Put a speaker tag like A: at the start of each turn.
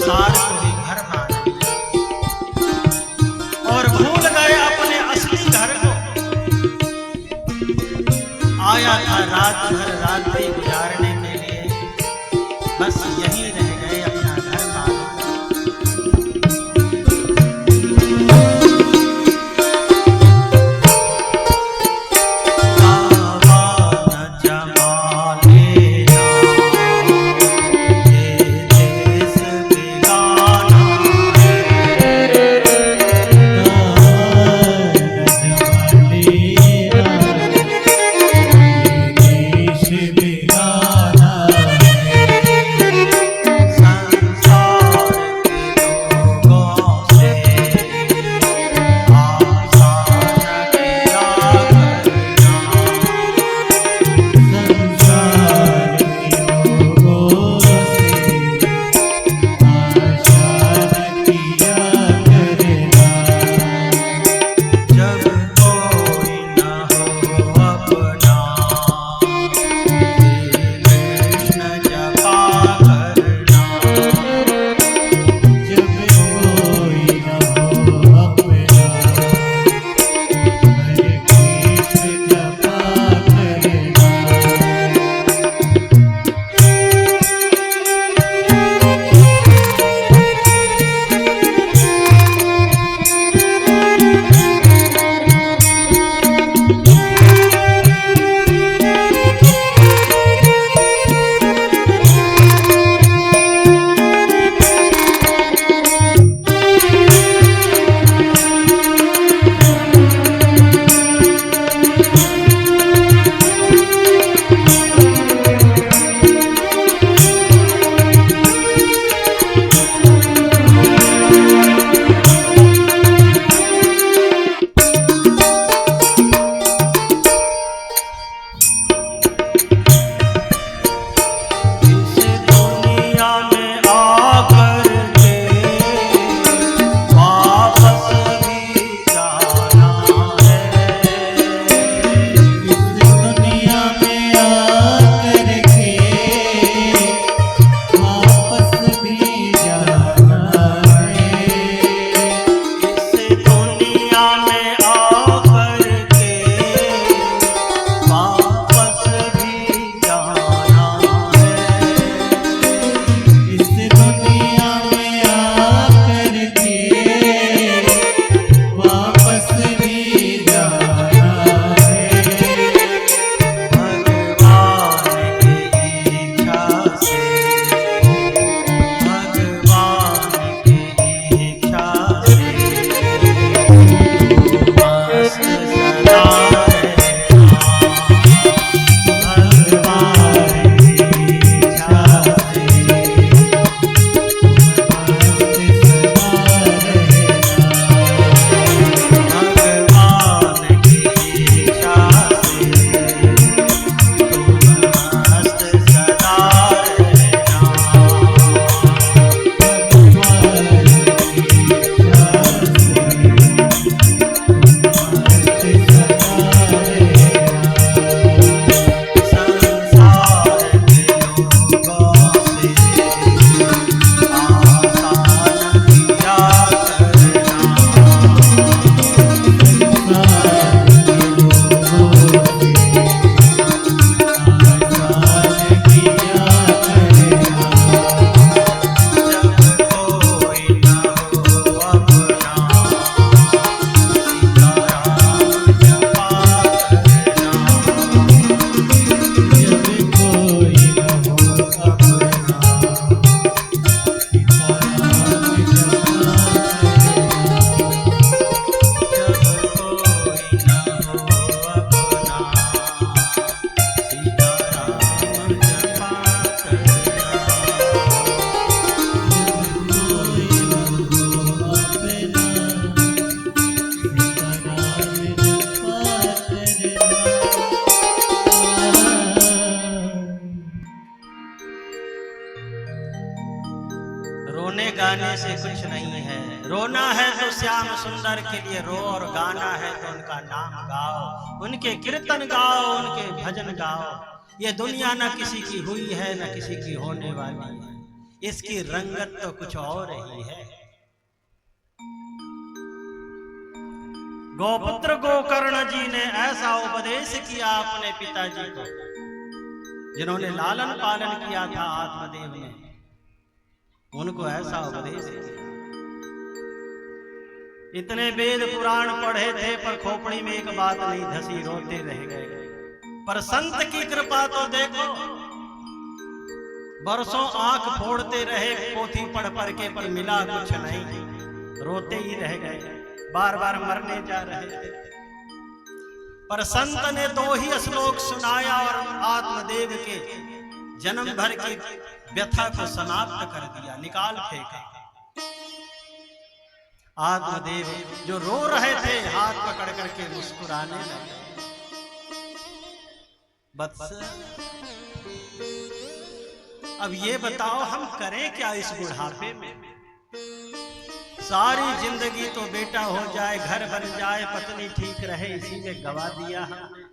A: संसार को ही घर मान लिया और भूल गए अपने असली घर को। आया था रात भर रात्रि गुजारने के लिए, बस यही रह गए अपना घर मान।
B: रोने गाने से कुछ नहीं है। रोना है तो श्याम सुंदर के लिए रो, और गाना है तो उनका नाम गाओ, उनके कीर्तन गाओ, उनके भजन गाओ। ये दुनिया न किसी की हुई है न किसी की होने वाली है। इसकी रंगत तो कुछ और ही है। गोपुत्र गोकर्ण जी ने ऐसा उपदेश किया अपने पिताजी को, जिन्होंने लालन पालन किया था आत्मदेव ने, उनको ऐसा उपदेश किया। इतने वेद पुराण पढ़े थे पर खोपड़ी में एक बात नहीं धसी, रोते रह गए। पर संत की कृपा तो देखो, बरसों आंख फोड़ते रहे पोथी पढ़ पढ़ के, पर मिला कुछ नहीं, रोते ही रह गए, बार बार मरने जा रहे थे। पर संत ने 2 ही श्लोक सुनाया और आत्मदेव के जन्म भर की व्यथा को समाप्त कर दिया, निकाल फेंका। आत्मदेव जो रो रहे थे हाथ पकड़ करके मुस्कुराने लगे। वत्स, अब ये बताओ हम करें क्या इस बुढ़ापे में? सारी जिंदगी तो बेटा हो जाए, घर बन जाए, पत्नी ठीक रहे, इसी में गवा दिया हमने।